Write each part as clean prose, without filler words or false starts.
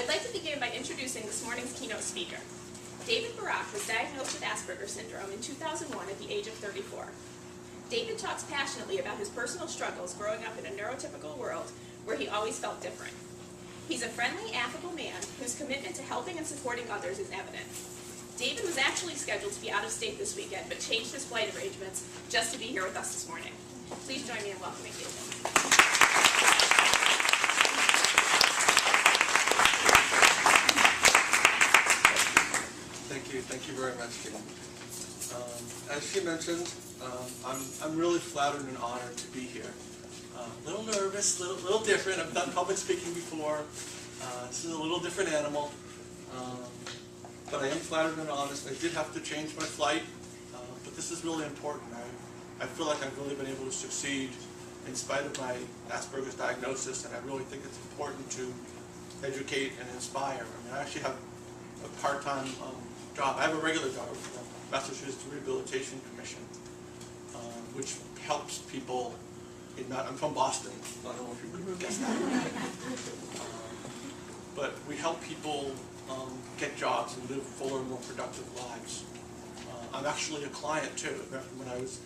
I would like to begin by introducing this morning's keynote speaker. David Barak was diagnosed with Asperger's syndrome in 2001 at the age of 34. David talks passionately about his personal struggles growing up in a neurotypical world where he always felt different. He's a friendly, affable man whose commitment to helping and supporting others is evident. David was actually scheduled to be out of state this weekend, but changed his flight arrangements just to be here with us this morning. Please join me in welcoming David. Thank you very much, Kim. As she mentioned, I'm really flattered and honored to be here. A little nervous, little different. I've done public speaking before. This is a little different animal, but I am flattered and honest. I did have to change my flight, but this is really important. I feel like I've really been able to succeed in spite of my Asperger's diagnosis, and I really think it's important to educate and inspire. I mean, I actually have a part-time job. I have a regular job with the Massachusetts Rehabilitation Commission, which helps people. I'm from Boston. I don't know if you could guess that. But we help people get jobs and live fuller, more productive lives. I'm actually a client too. When I was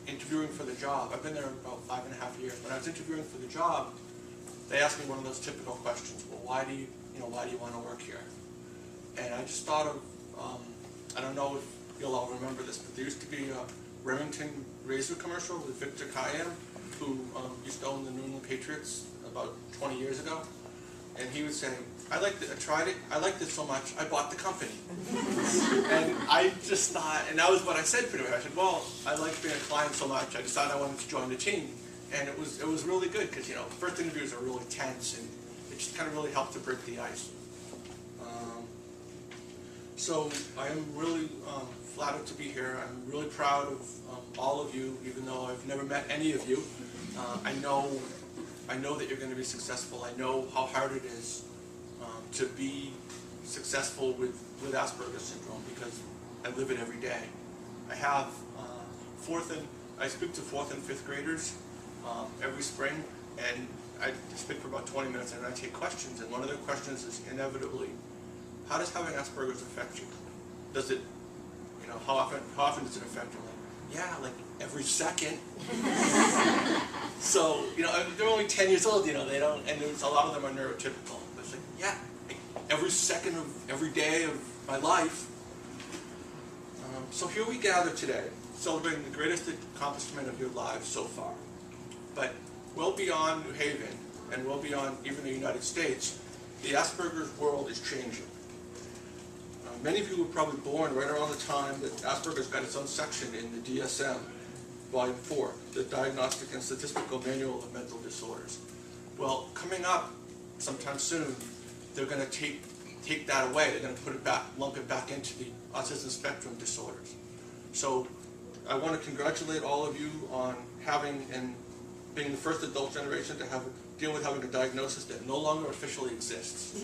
interviewing for the job, I've been there about 5.5 years. When I was interviewing for the job, they asked me one of those typical questions. Well, why do you want to work here? And I just thought of, I don't know if you'll all remember this, but there used to be a Remington razor commercial with Victor Kiam, who used to own the New England Patriots about 20 years ago. And he would say, I tried it, I liked it so much, I bought the company. And I just thought, and that was what I said pretty much. I said, well, I liked being a client so much, I decided I wanted to join the team. And it was really good, because first interviews are really tense, and it just kind of really helped to break the ice. So I am really flattered to be here. I'm really proud of all of you, even though I've never met any of you. I know that you're going to be successful. I know how hard it is to be successful with Asperger's syndrome, because I live it every day. I have I speak to 4th and 5th graders every spring, and I speak for about 20 minutes, and I take questions. And one of the questions is inevitably, how does having Asperger's affect you? Does it, how often does it affect you? Yeah, like every second. So, they're only 10 years old, they don't, and a lot of them are neurotypical. But it's like, yeah, like every second of every day of my life. So here we gather today, celebrating the greatest accomplishment of your lives so far. But well beyond New Haven, and well beyond even the United States, the Asperger's world is changing. Many of you were probably born right around the time that Asperger's got its own section in the DSM, Volume 4, the Diagnostic and Statistical Manual of Mental Disorders. Well, coming up sometime soon, they're going to take that away. They're going to put it back, lump it back into the autism spectrum disorders. So I want to congratulate all of you on having and being the first adult generation to deal with having a diagnosis that no longer officially exists.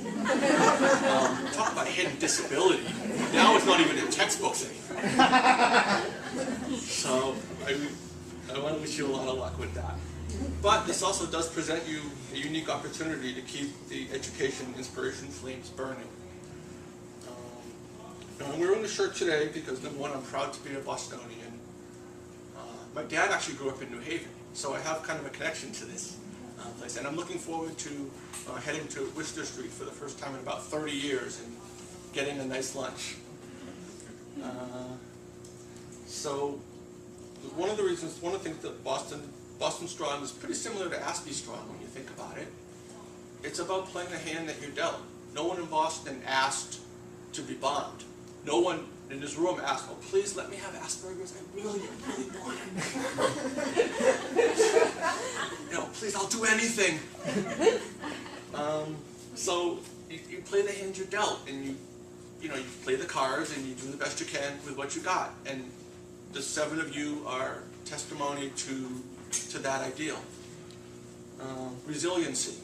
Talk about hidden disability. Now it's not even in textbooks anymore. So I want to wish you a lot of luck with that. But this also does present you a unique opportunity to keep the education inspiration flames burning. And we're in the shirt today because, number one, I'm proud to be a Bostonian. My dad actually grew up in New Haven, so I have kind of a connection to this place. And I'm looking forward to heading to Worcester Street for the first time in about 30 years and getting a nice lunch. So one of the things that Boston Strong is pretty similar to Aspie Strong when you think about it. It's about playing the hand that you're dealt. No one in Boston asked to be bombed. No one in this room asked, oh, please let me have Asperger's. I really want it. No, please, I'll do anything. So you play the hand you're dealt, and you play the cards, and you do the best you can with what you got. And the 7 of you are testimony to that ideal. Resiliency.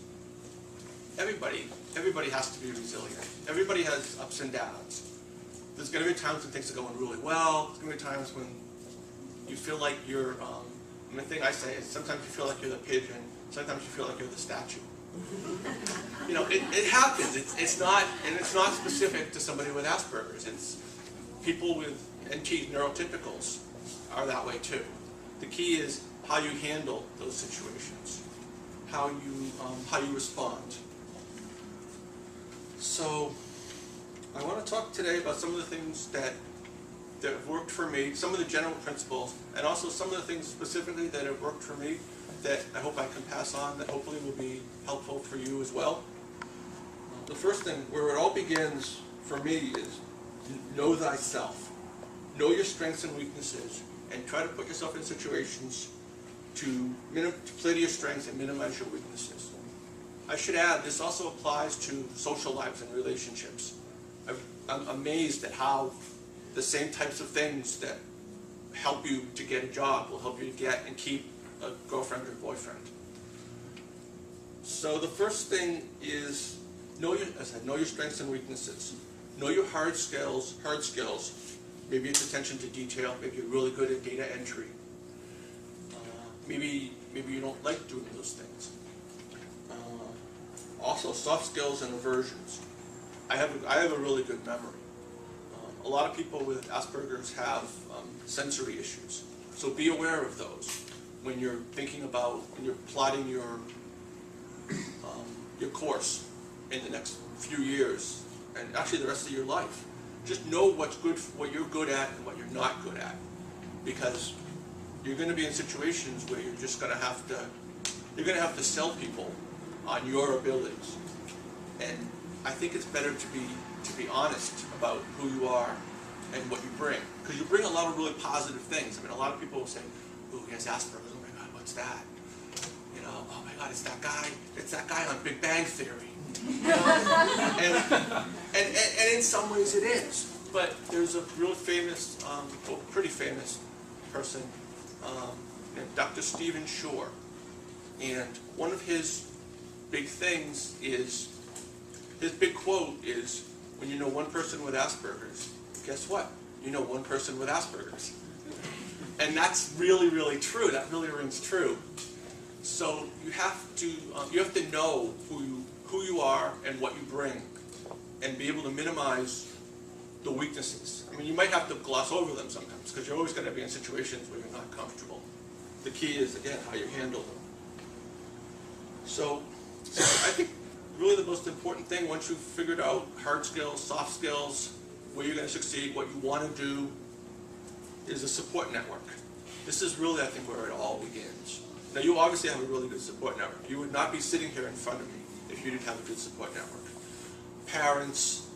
Everybody has to be resilient. Everybody has ups and downs. There's going to be times when things are going really well. There's going to be times when you feel like you're, and the thing I say is sometimes you feel like you're the pigeon, sometimes you feel like you're the statue. You know, it happens. It's not specific to somebody with Asperger's. It's people with NT neurotypicals are that way too. The key is how you handle those situations, how you respond. So I want to talk today about some of the things that have worked for me, some of the general principles, and also some of the things specifically that have worked for me that I hope I can pass on, that hopefully will be helpful for you as well. The first thing, where it all begins for me, is know thyself. Know your strengths and weaknesses, and try to put yourself in situations to play to your strengths and minimize your weaknesses. I should add, this also applies to social lives and relationships. I'm amazed at how the same types of things that help you to get a job will help you to get and keep a girlfriend or boyfriend. So the first thing is know your strengths and weaknesses. Know your hard skills. Maybe it's attention to detail. Maybe you're really good at data entry. Maybe you don't like doing those things. Also, soft skills and aversions. I have a really good memory. A lot of people with Asperger's have sensory issues, so be aware of those when you're when you're plotting your course in the next few years, and actually the rest of your life. Just know what you're good at and what you're not good at, because you're going to be in situations where you're just going to have to sell people on your abilities, and I think it's better to be honest about who you are and what you bring, because you bring a lot of really positive things. I mean, a lot of people will say, "Oh, he has Asperger's. Oh my God, what's that? You know, oh my God, it's that guy on Big Bang Theory." and in some ways it is. But there's a real famous, pretty famous person named Dr. Stephen Shore, and one of his big things is, his big quote is, when you know one person with Asperger's, guess what? You know one person with Asperger's. And that's really, really true. That really rings true. So you have to know who you are and what you bring, and be able to minimize the weaknesses. I mean, you might have to gloss over them sometimes, because you're always going to be in situations where you're not comfortable. The key is, again, how you handle them. So I think really the most important thing, once you've figured out hard skills, soft skills, where you're going to succeed, what you want to do, is a support network. This is really, I think, where it all begins. Now, you obviously have a really good support network. You would not be sitting here in front of me if you didn't have a good support network. Parents,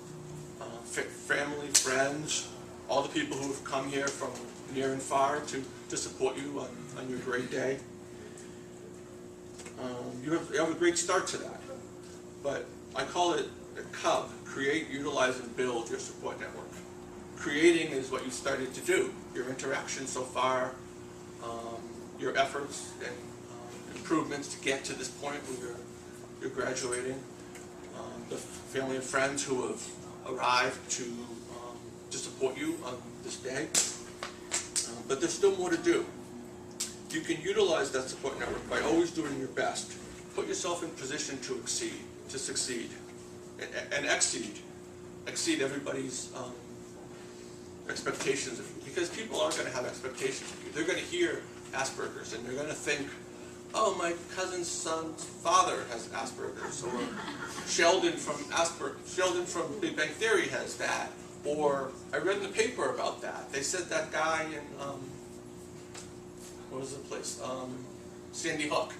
family, friends, all the people who have come here from near and far to support you on your great day. You have a great start to that. But I call it a CUB, create, utilize, and build your support network. Creating is what you started to do, your interactions so far, your efforts and improvements to get to this point where you're graduating, the family and friends who have arrived to support you on this day. But there's still more to do. You can utilize that support network by always doing your best. Put yourself in position to succeed, and exceed everybody's expectations of you, because people are going to have expectations of you. They're going to hear Asperger's, and they're going to think, "Oh, my cousin's son's father has Asperger's," or Sheldon from Big Bang Theory has that, or I read in the paper about that. They said that guy in what was the place? Sandy Hook.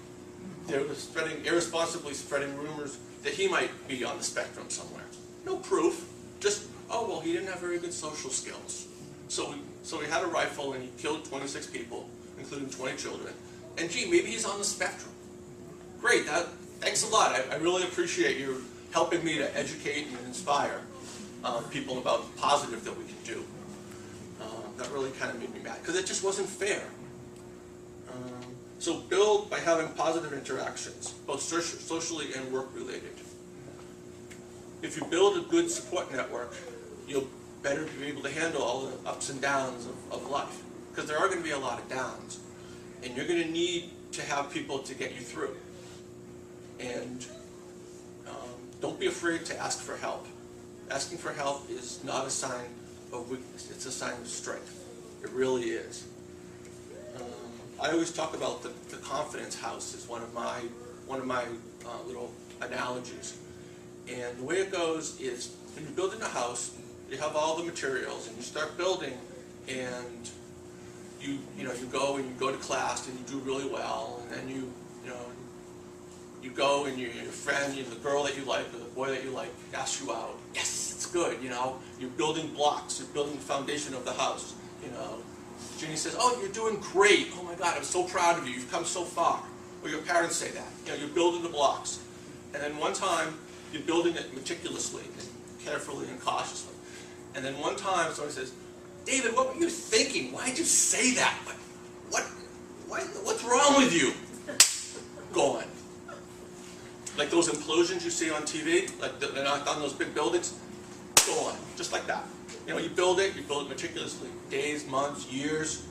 They were irresponsibly spreading rumors that he might be on the spectrum somewhere. No proof, just, oh, well, he didn't have very good social skills. So he had a rifle and he killed 26 people, including 20 children. And gee, maybe he's on the spectrum. Great, thanks a lot. I really appreciate you helping me to educate and inspire people about the positive that we can do. That really kind of made me mad, because it just wasn't fair. So build by having positive interactions, both socially and work-related. If you build a good support network, you'll better be able to handle all the ups and downs of life, because there are going to be a lot of downs, and you're going to need to have people to get you through. And don't be afraid to ask for help. Asking for help is not a sign of weakness, it's a sign of strength. It really is. I always talk about the confidence house as one of my little analogies. And the way it goes is, when you're building a house, you have all the materials, and you start building, and you go to class, and you do really well, and then you go, and your friend, the girl that you like, or the boy that you like, asks you out. Yes, it's good, You're building blocks, you're building the foundation of the house, Ginny says, oh, you're doing great. Oh my God, I'm so proud of you. You've come so far. Or your parents say that. You're building the blocks. And then one time, you're building it meticulously, and carefully and cautiously. And then one time, somebody says, David, what were you thinking? Why'd you say that? What's wrong with you? Gone. Like those implosions you see on TV, like they're not on those big buildings, gone, just like that. You build it meticulously, days, months, years,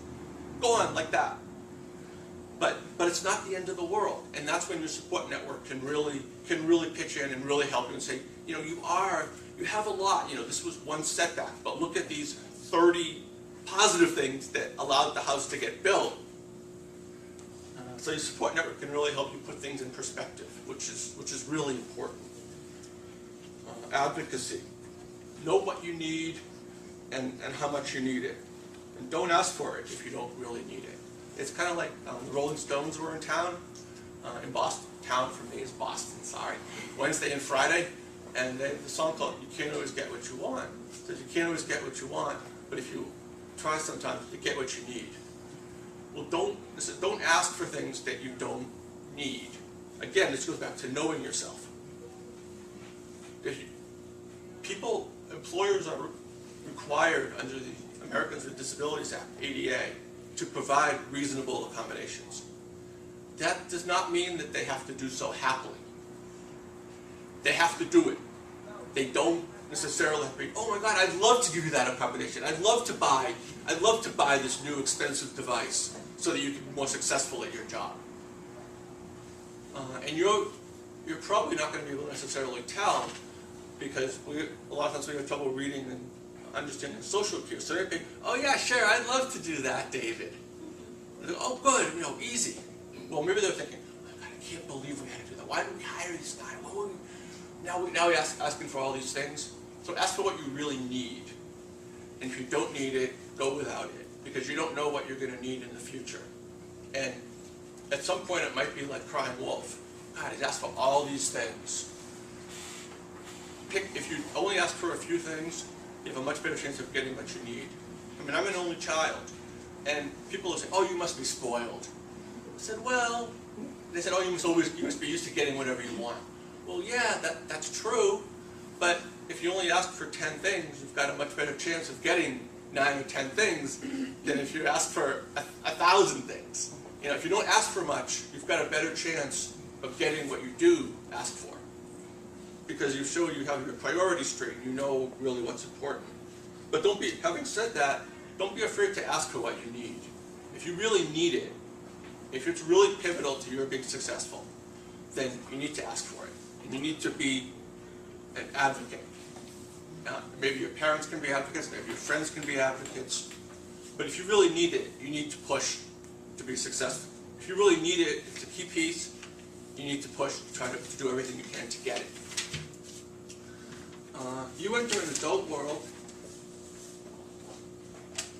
gone like that. But it's not the end of the world, and that's when your support network can really pitch in and really help you and say, you have a lot. This was one setback, but look at these 30 positive things that allowed the house to get built. So your support network can really help you put things in perspective, which is really important. Advocacy. Know what you need and how much you need it. And don't ask for it if you don't really need it. It's kind of like the Rolling Stones were in town, in Boston. Town for me is Boston, sorry. Wednesday and Friday, and they have the song called You Can't Always Get What You Want. It says you can't always get what you want, but if you try sometimes, you get what you need. Well, don't ask for things that you don't need. Again, this goes back to knowing yourself. Employers are required under the Americans with Disabilities Act, ADA, to provide reasonable accommodations. That does not mean that they have to do so happily. They have to do it. They don't necessarily have to be, oh my God, I'd love to give you that accommodation. I'd love to buy this new expensive device so that you can be more successful at your job. And you're probably not going to be able to necessarily tell, because a lot of times we have trouble reading and understanding social cues. So they're thinking, oh yeah, sure, I'd love to do that, David. They're, oh good, easy. Well, maybe they're thinking, oh God, I can't believe we had to do that. Why did we hire this guy? Now we're asking for all these things. So ask for what you really need. And if you don't need it, go without it, because you don't know what you're going to need in the future. And at some point it might be like crying wolf. God, he's asked for all these things. If you only ask for a few things, you have a much better chance of getting what you need. I mean, I'm an only child, and people will say, oh, you must be spoiled. I said, well, they said, oh, you must be used to getting whatever you want. Well, yeah, that's true, but if you only ask for 10 things, you've got a much better chance of getting 9 or 10 things than if you ask for 1,000 things. If you don't ask for much, you've got a better chance of getting what you do ask for, because you show you have your priorities straight. You know really what's important. But having said that, don't be afraid to ask for what you need. If you really need it, if it's really pivotal to your being successful, then you need to ask for it. And you need to be an advocate. Maybe your parents can be advocates, maybe your friends can be advocates. But if you really need it, you need to push to be successful. If you really need it, it's a key piece, you need to push to try to do everything you can to get it. You enter an adult world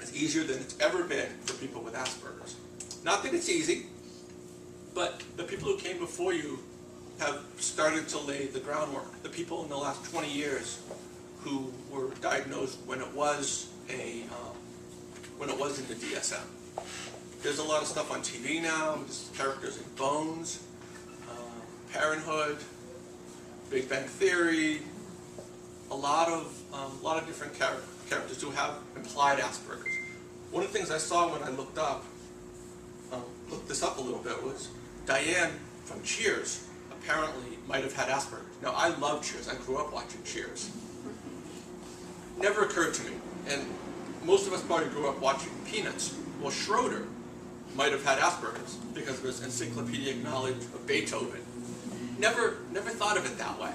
it's easier than it's ever been for people with Asperger's. Not that it's easy, but the people who came before you have started to lay the groundwork. The people in the last 20 years who were diagnosed when it was in the DSM. There's a lot of stuff on TV now. There's characters in Bones, Parenthood, Big Bang Theory. A lot of different characters who have implied Asperger's. One of the things I saw when I looked this up a little bit, was Diane from Cheers apparently might have had Asperger's. Now, I love Cheers. I grew up watching Cheers. Never occurred to me. And most of us probably grew up watching Peanuts. Well, Schroeder might have had Asperger's because of his encyclopedic knowledge of Beethoven. Never thought of it that way.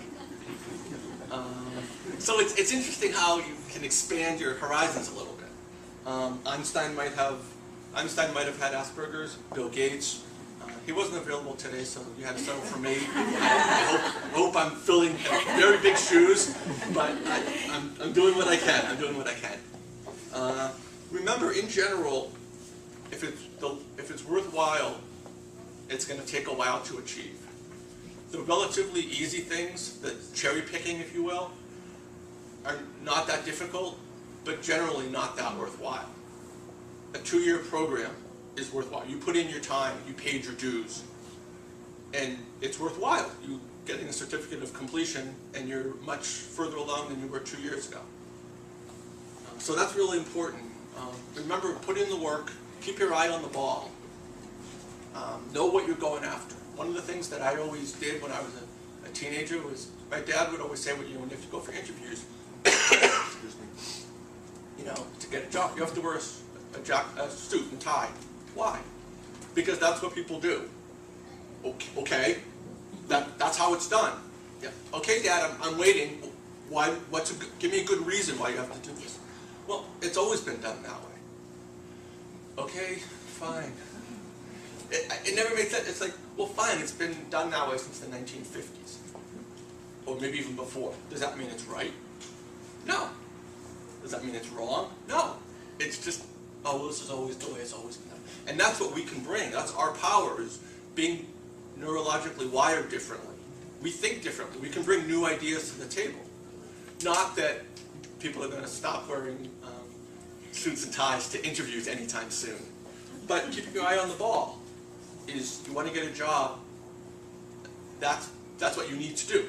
So it's interesting how you can expand your horizons a little bit. Einstein might have had Asperger's. Bill Gates, he wasn't available today, so you had to settle for me. I hope I'm filling very big shoes, but I'm doing what I can. I'm doing what I can. Remember, in general, if it's worthwhile, it's going to take a while to achieve. The relatively easy things, the cherry picking, if you will, are not that difficult, but generally not that worthwhile. A 2-year program is worthwhile. You put in your time, you paid your dues, and it's worthwhile. You getting a certificate of completion, and you're much further along than you were 2 years ago. So that's really important. Remember, put in the work, keep your eye on the ball, know what you're going after. One of the things that I always did when I was a teenager was, my dad would always say, when you have to go for interviews, excuse me, to get a job, you have to wear a suit and tie. Why? Because that's what people do. Okay, that's how it's done. Yeah. Okay, Dad, I'm waiting. Why? Give me a good reason why you have to do this. Well, it's always been done that way. Okay, fine. It never makes sense. It's like, well, fine, it's been done that way since the 1950s. Or maybe even before. Does that mean it's right? No. Does that mean it's wrong? No. It's just, oh, well, this is always the way it's always been done. And that's what we can bring. That's our power, is being neurologically wired differently. We think differently. We can bring new ideas to the table. Not that people are going to stop wearing suits and ties to interviews anytime soon. But keeping your eye on the ball is, you want to get a job, that's what you need to do.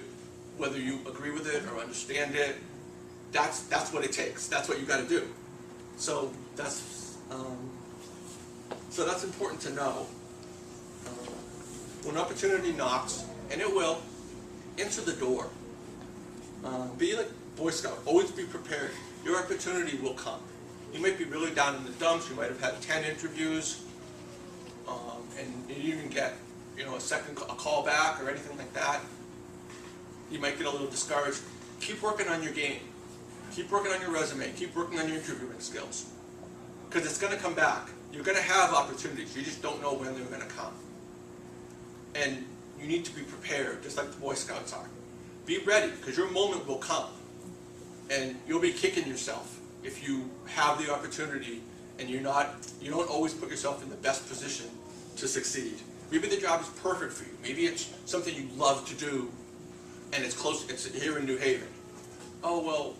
Whether you agree with it or understand it, that's what it takes. That's what you got to do. So that's important to know. When opportunity knocks, and it will, enter the door. Be like Boy Scout. Always be prepared. Your opportunity will come. You might be really down in the dumps. You might have had 10 interviews, and you didn't get, a call back or anything like that. You might get a little discouraged. Keep working on your game. Keep working on your resume. Keep working on your interviewing skills, because it's going to come back. You're going to have opportunities. You just don't know when they're going to come. And you need to be prepared, just like the Boy Scouts are. Be ready, because your moment will come. And you'll be kicking yourself if you have the opportunity and you don't always put yourself in the best position to succeed. Maybe the job is perfect for you. Maybe it's something you love to do, and it's close. It's here in New Haven. Oh, well,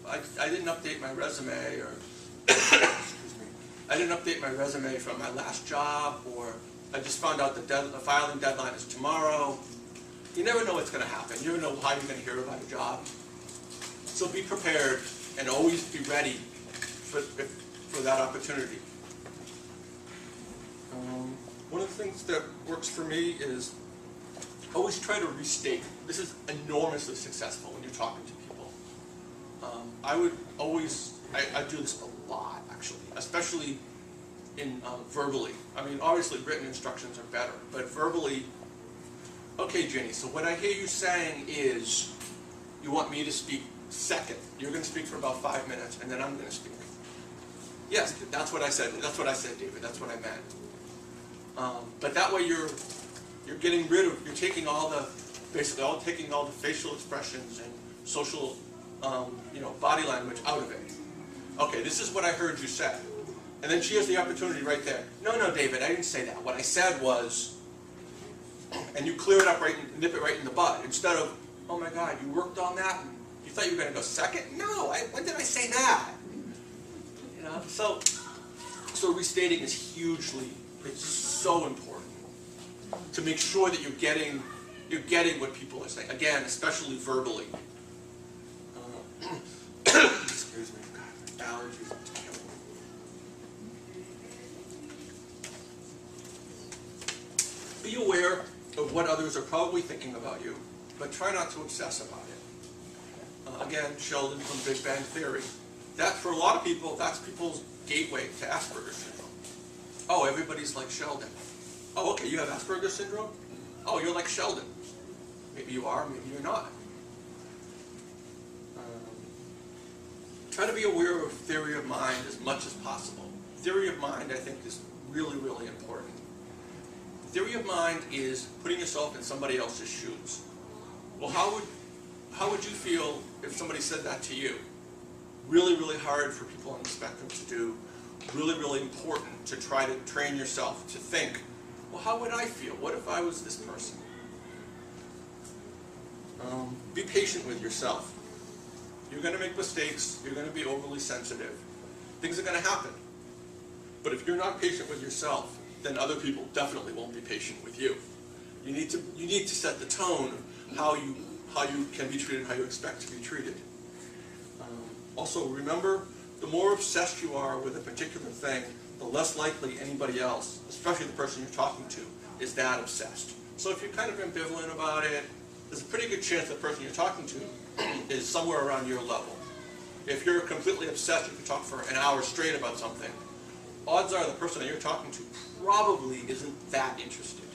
I didn't update my resume, or excuse me, I didn't update my resume from my last job, or I just found out the filing deadline is tomorrow. You never know what's going to happen. You never know how you're going to hear about a job. So be prepared and always be ready for that opportunity. One of the things that works for me is always try to restate. This is enormously successful when you're talking to people. I do this a lot, actually, especially in verbally. I mean, obviously written instructions are better, but verbally, okay, Jenny, so what I hear you saying is you want me to speak second. You're going to speak for about 5 minutes, and then I'm going to speak. Yes, that's what I said. That's what I said, David. That's what I meant. But that way you're taking all the facial expressions and social, body language out of it. Okay, this is what I heard you say. And then she has the opportunity right there. No, David, I didn't say that. What I said was, and you clear it up nip it right in the bud. Instead of, oh my God, you worked on that? And you thought you were going to go second? No, when did I say that? So restating is it's so important to make sure that you're getting what people are saying. Again, especially verbally. Excuse me, God, allergies are killing me. Be aware of what others are probably thinking about you, but try not to obsess about it. Again, Sheldon from Big Bang Theory. That, for a lot of people, that's people's gateway to Asperger's syndrome. Oh, everybody's like Sheldon. Oh, okay, you have Asperger's syndrome? Oh, you're like Sheldon. Maybe you are, maybe you're not. try to be aware of theory of mind as much as possible. Theory of mind, I think, is really, really important. Theory of mind is putting yourself in somebody else's shoes. Well, how would you feel if somebody said that to you? Really, really hard for people on the spectrum to do. Really, really important to try to train yourself to think, well, how would I feel? What if I was this person? Be patient with yourself. You're going to make mistakes. You're going to be overly sensitive. Things are going to happen. But if you're not patient with yourself, then other people definitely won't be patient with you. You need to set the tone of how you can be treated, how you expect to be treated. Also, remember, the more obsessed you are with a particular thing, the less likely anybody else, especially the person you're talking to, is that obsessed. So if you're kind of ambivalent about it, there's a pretty good chance the person you're talking to is somewhere around your level. If you're completely obsessed, if you talk for an hour straight about something, odds are the person that you're talking to probably isn't that interested.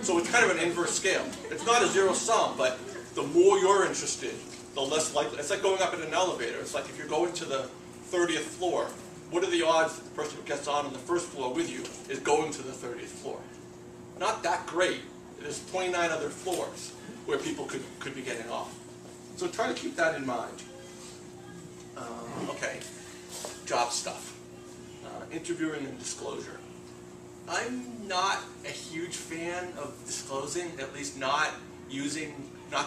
So it's kind of an inverse scale. It's not a zero sum, but the more you're interested, the less likely. It's like going up in an elevator. It's like if you're going to the 30th floor, what are the odds that the person who gets on the first floor with you is going to the 30th floor? Not that great. There's 29 other floors where people could be getting off. So try to keep that in mind. Okay, job stuff. Interviewing and disclosure. I'm not a huge fan of disclosing, at least not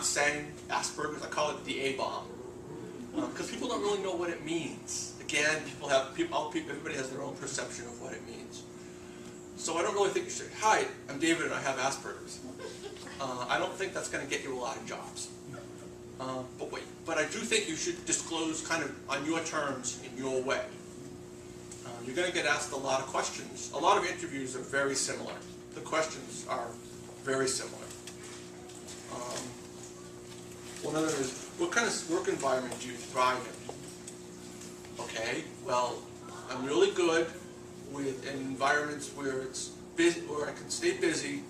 saying Asperger's. I call it the A-bomb. Because people don't really know what it means. Again, everybody has their own perception of what it means. So I don't really think you should, hi, I'm David and I have Asperger's. I don't think that's going to get you a lot of jobs. But I do think you should disclose kind of on your terms, in your way. You're going to get asked a lot of questions. A lot of interviews are very similar. The questions are very similar. One other is, what kind of work environment do you thrive in? Okay, well, I'm really good with environments where it's busy, where I can stay busy,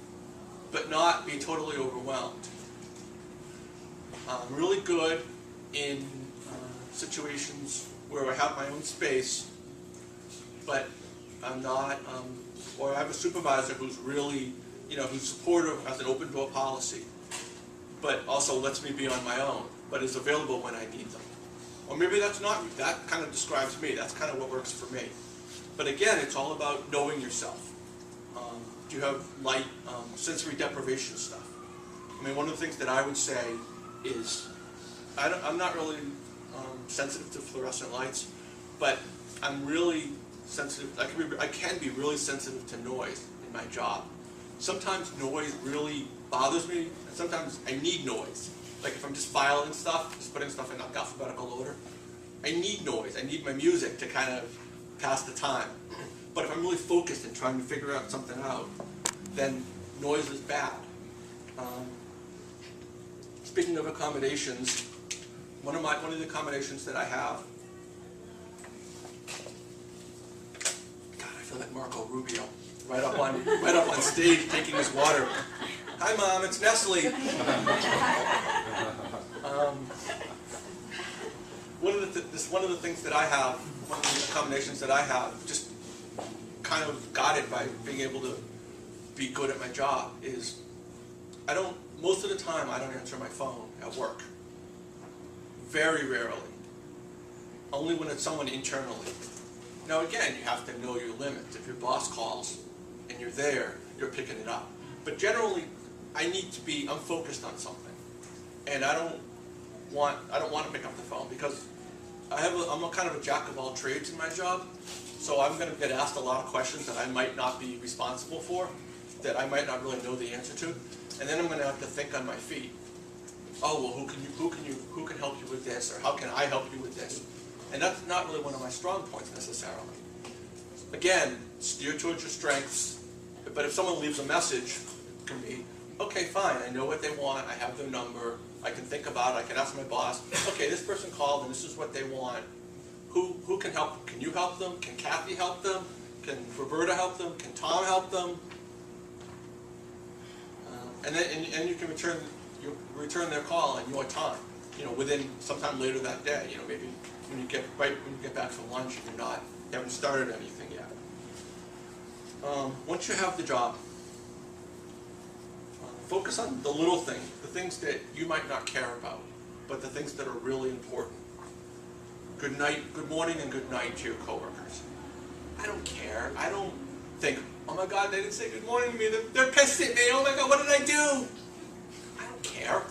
but not be totally overwhelmed. I'm really good in situations where I have my own space, but I'm not, or I have a supervisor who's really, who's supportive, has an open door policy, but also lets me be on my own, but is available when I need them. Or maybe that's not you. That kind of describes me. That's kind of what works for me. But again, it's all about knowing yourself. Do you have light, sensory deprivation stuff? I mean, one of the things that I would say is, I'm not really sensitive to fluorescent lights, but I'm really sensitive. I can be really sensitive to noise in my job. Sometimes noise really bothers me, and sometimes I need noise. Like if I'm just filing stuff, just putting stuff in alphabetical order, I need noise. I need my music to kind of pass the time. But if I'm really focused and trying to figure out something out, then noise is bad. Speaking of accommodations, one of the accommodations that I have, God, I feel like Marco Rubio, right up on stage taking his water. Hi, Mom, it's Nestle. One of the things that I have, one of the accommodations that I have, just kind of got it by being able to be good at my job, is most of the time I don't answer my phone at work. Very rarely. Only when it's someone internally. Now again, you have to know your limits. If your boss calls and you're there, you're picking it up. But generally, I'm focused on something. And I don't want to pick up the phone because I'm a kind of a jack of all trades in my job. So I'm going to get asked a lot of questions that I might not be responsible for, that I might not really know the answer to. And then I'm going to have to think on my feet. Oh, well, who can help you with this, or how can I help you with this? And that's not really one of my strong points necessarily. Again, steer towards your strengths. But if someone leaves a message, it can be, okay, fine, I know what they want, I have their number, I can think about it, I can ask my boss, okay, this person called and this is what they want. Who can help? Can you help them? Can Kathy help them? Can Roberta help them? Can Tom help them? And you can return their call in your time, within sometime later that day, maybe when you get back from lunch and you haven't started anything yet. Once you have the job, focus on the little things, the things that you might not care about, but the things that are really important. Good night, good morning, and good night to your coworkers. I don't care. I don't think, oh my God, they didn't say good morning to me. They're pissed at me. Oh my God, what did I do? I don't care.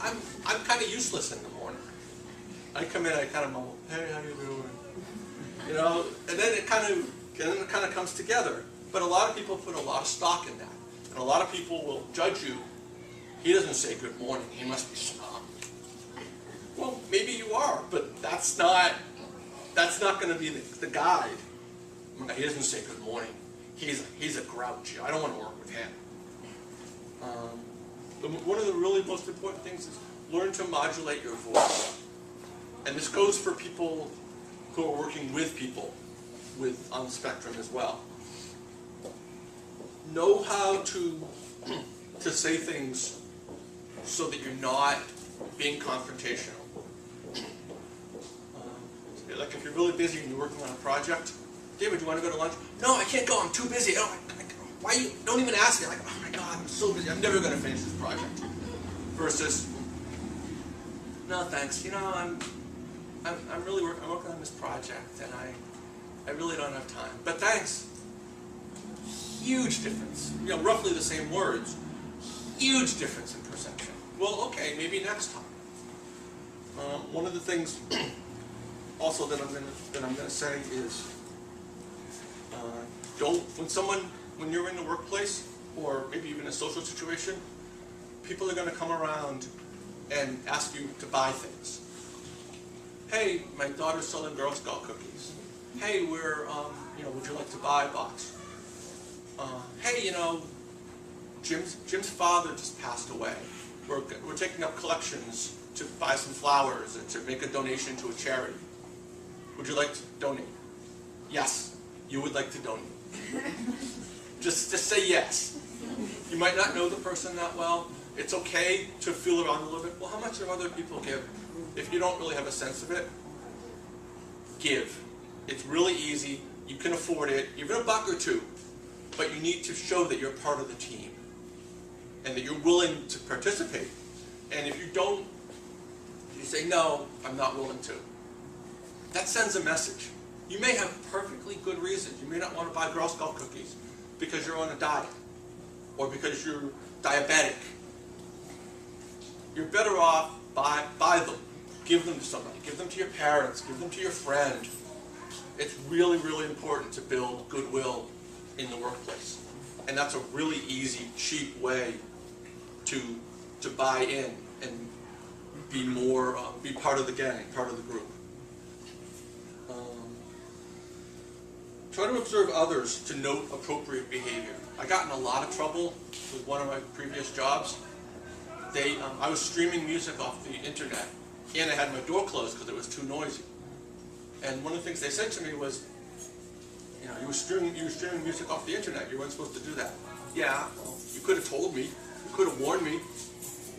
I'm kind of useless in the morning. I come in, I kind of mumble, hey, how you doing? You know, and then it kind of comes together. But a lot of people put a lot of stock in that. And a lot of people will judge you. He doesn't say good morning. He must be snob. Well, maybe you are, but that's not going to be the guide. He doesn't say good morning. He's a grouch. I don't want to work with him. One of the really most important things is learn to modulate your voice. And this goes for people who are working with people on the spectrum as well. Know how to say things so that you're not being confrontational. Like if you're really busy and you're working on a project, David, do you want to go to lunch? No, I can't go. I'm too busy. Oh, why you? Don't even ask me. Like, oh my God, I'm so busy. I'm never going to finish this project. Versus, no, thanks. You know, I'm working on this project, and I really don't have time. But thanks. Huge difference. You know, roughly the same words. Huge difference in perception. Well, okay, maybe next time. One of the things also that I'm going to say is when you're in the workplace or maybe even a social situation, people are going to come around and ask you to buy things. Hey, my daughter's selling Girl Scout cookies. Hey, would you like to buy a box? Hey, Jim's father just passed away. We're taking up collections to buy some flowers and to make a donation to a charity. Would you like to donate? Yes, you would like to donate. Just say yes. You might not know the person that well. It's okay to feel around a little bit. Well, how much do other people give? If you don't really have a sense of it, give. It's really easy. You can afford it, even $1 or $2. But you need to show that you're part of the team and that you're willing to participate. And if you don't, you say, no, I'm not willing to. That sends a message. You may have perfectly good reasons. You may not want to buy Girl Scout cookies because you're on a diet or because you're diabetic. You're better off buy them. Give them to somebody. Give them to your parents. Give them to your friend. It's really, really important to build goodwill in the workplace. And that's a really easy, cheap way to buy in and be part of the gang, part of the group. Try to observe others to note appropriate behavior. I got in a lot of trouble with one of my previous jobs. I was streaming music off the internet, and I had my door closed because it was too noisy. And one of the things they said to me was, you were streaming music off the internet. You weren't supposed to do that. Yeah, well, you could have told me. You could have warned me.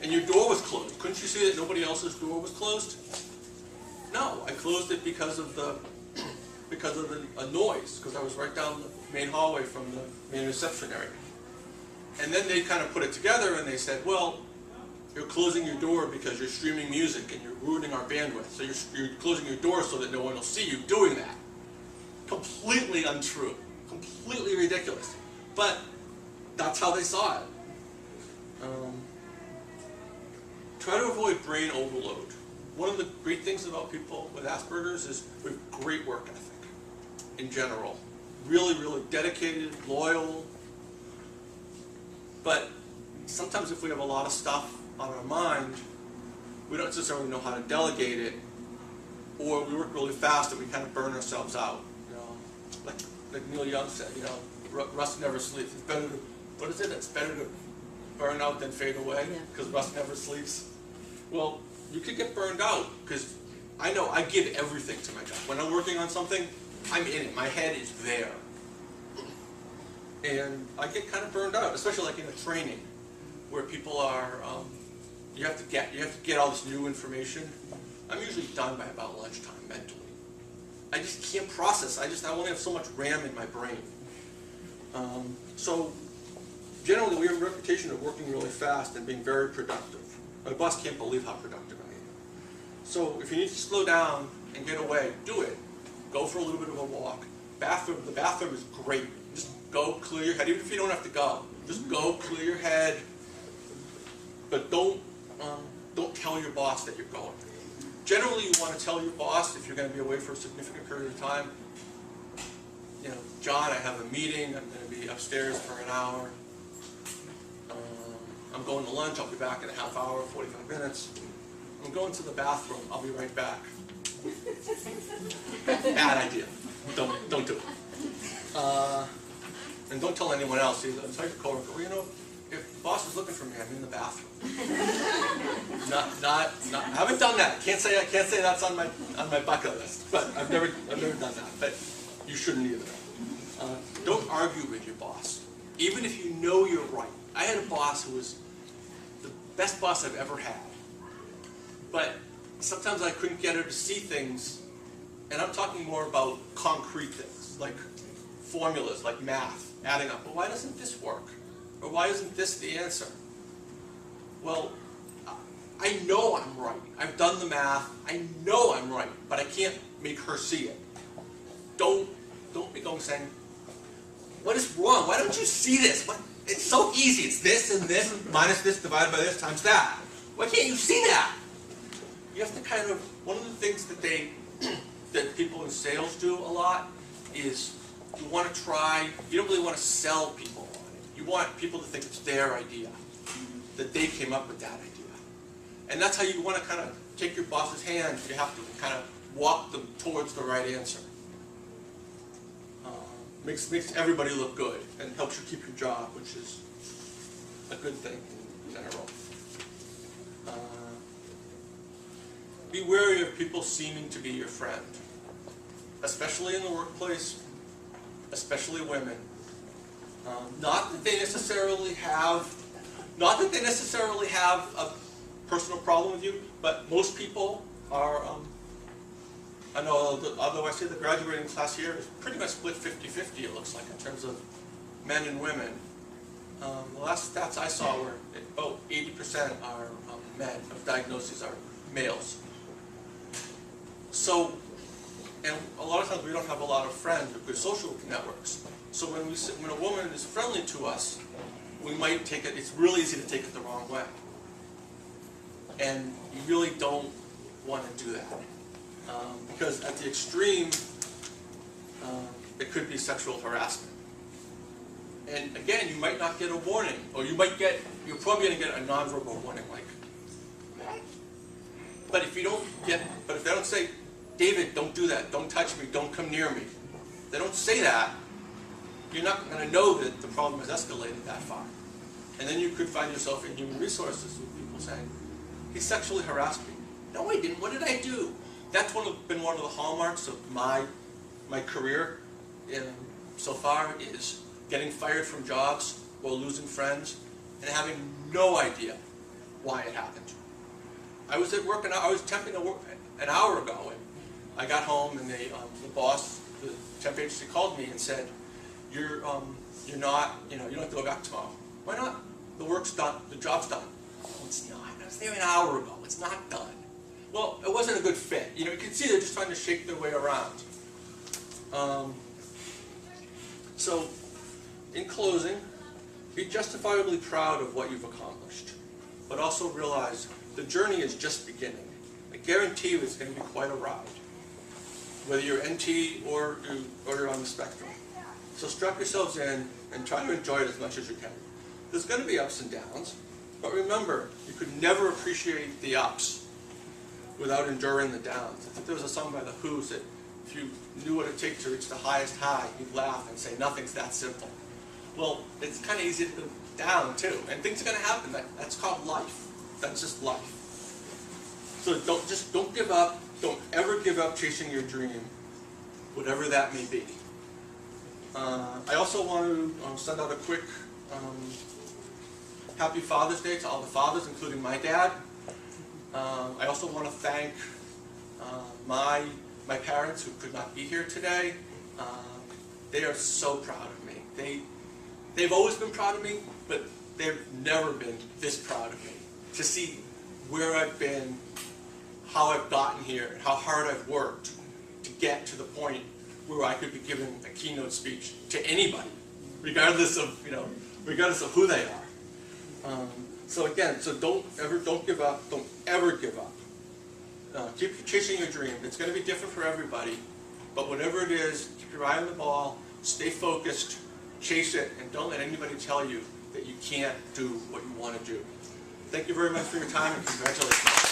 And your door was closed. Couldn't you see that nobody else's door was closed? No, I closed it because of a noise, because I was right down the main hallway from the main reception area. And then they kind of put it together and they said, well, you're closing your door because you're streaming music and you're ruining our bandwidth. So you're closing your door so that no one will see you doing that. Completely untrue. Completely ridiculous. But that's how they saw it. Try to avoid brain overload. One of the great things about people with Asperger's is we have great work ethic in general. Really, really dedicated, loyal. But sometimes if we have a lot of stuff on our mind, we don't necessarily know how to delegate it, or we work really fast and we kind of burn ourselves out. Like Neil Young said, rust never sleeps. It's better to, what is it? It's better to burn out than fade away, because rust never sleeps. Well, you could get burned out, because I know I give everything to my job. When I'm working on something, I'm in it. My head is there. And I get kind of burned out, especially like in a training, where people are, you have to get all this new information, I'm usually done by about lunchtime mentally. I just can't process. I only have so much RAM in my brain. So generally we have a reputation of working really fast and being very productive. My boss can't believe how productive I am. So if you need to slow down and get away, do it. Go for a little bit of a walk. The bathroom is great. Just go, clear your head, even if you don't have to go. Just go, clear your head. But don't tell your boss that you're going. Generally, you want to tell your boss if you're going to be away for a significant period of time. You know, John, I have a meeting. I'm going to be upstairs for an hour. I'm going to lunch. I'll be back in a half hour, 45 minutes. I'm going to the bathroom. I'll be right back. Bad idea. Don't do it. And don't tell anyone else either. Tell your coworker, well, you know, if the boss is looking for me, I'm in the bathroom. I haven't done that. I can't say that's on my bucket list. But I've never done that. But you shouldn't either. Don't argue with your boss, even if you know you're right. I had a boss who was the best boss I've ever had. But sometimes I couldn't get her to see things, and I'm talking more about concrete things, like formulas, like math, adding up. Well, why doesn't this work? Or why isn't this the answer? Well, I know I'm right. I've done the math. I know I'm right, but I can't make her see it. Don't be going saying, what is wrong? Why don't you see this? It's so easy. It's this and this minus this divided by this times that. Why can't you see that? You have to kind of, one of the things that that people in sales do a lot is you want to try, you don't really want to sell people on it. You want people to think it's their idea, that they came up with that idea. And that's how you want to kind of take your boss's hand. You have to kind of walk them towards the right answer. Makes everybody look good and helps you keep your job, which is a good thing in general. Be wary of people seeming to be your friend, especially in the workplace, especially women. Not that they necessarily have a personal problem with you, but most people are. I know, although I say the graduating class here is pretty much split 50-50, it looks like, in terms of men and women. The last stats I saw were about 80% are men, of diagnoses are males. So, and a lot of times we don't have a lot of friends or good social networks. So when a woman is friendly to us, we might take it, it's really easy to take it the wrong way. And you really don't want to do that. Because at the extreme, it could be sexual harassment. And again, you might not get a warning, or you're probably going to get a nonverbal warning, like, what? But if they don't say, David, don't do that, don't touch me, don't come near me, they don't say that, you're not going to know that the problem has escalated that far. And then you could find yourself in human resources with people saying, he sexually harassed me. No, I didn't. What did I do? That's been one of the hallmarks of my career so far, is getting fired from jobs or losing friends and having no idea why it happened. I was at work and I was temping to work an hour ago, and I got home and the boss, the temp agency, called me and said, you're not, you don't have to go back tomorrow. Why not? The work's done. The job's done. Oh, it's not. I was there an hour ago. It's not done. Well, it wasn't a good fit. You can see they're just trying to shake their way around. So, in closing, be justifiably proud of what you've accomplished, but also realize the journey is just beginning. I guarantee you it's going to be quite a ride, whether you're NT or you're on the spectrum. So strap yourselves in and try to enjoy it as much as you can. There's going to be ups and downs, but remember, you could never appreciate the ups without enduring the downs. I think there was a song by The Who that if you knew what it takes to reach the highest high, you'd laugh and say, nothing's that simple. Well, it's kind of easy to go down too, and things are going to happen. That's called life. That's just life. So don't give up. Don't ever give up chasing your dream, whatever that may be. I also want to send out a quick Happy Father's Day to all the fathers, including my dad. I also want to thank My parents, who could not be here today, they are so proud of me. They've always been proud of me, but they've never been this proud of me. To see where I've been, how I've gotten here, and how hard I've worked to get to the point where I could be giving a keynote speech to anybody, regardless of who they are. So again, don't give up. Don't ever give up. Keep chasing your dream. It's going to be different for everybody, but whatever it is, keep your eye on the ball. Stay focused. Chase it, and don't let anybody tell you that you can't do what you want to do. Thank you very much for your time, and congratulations.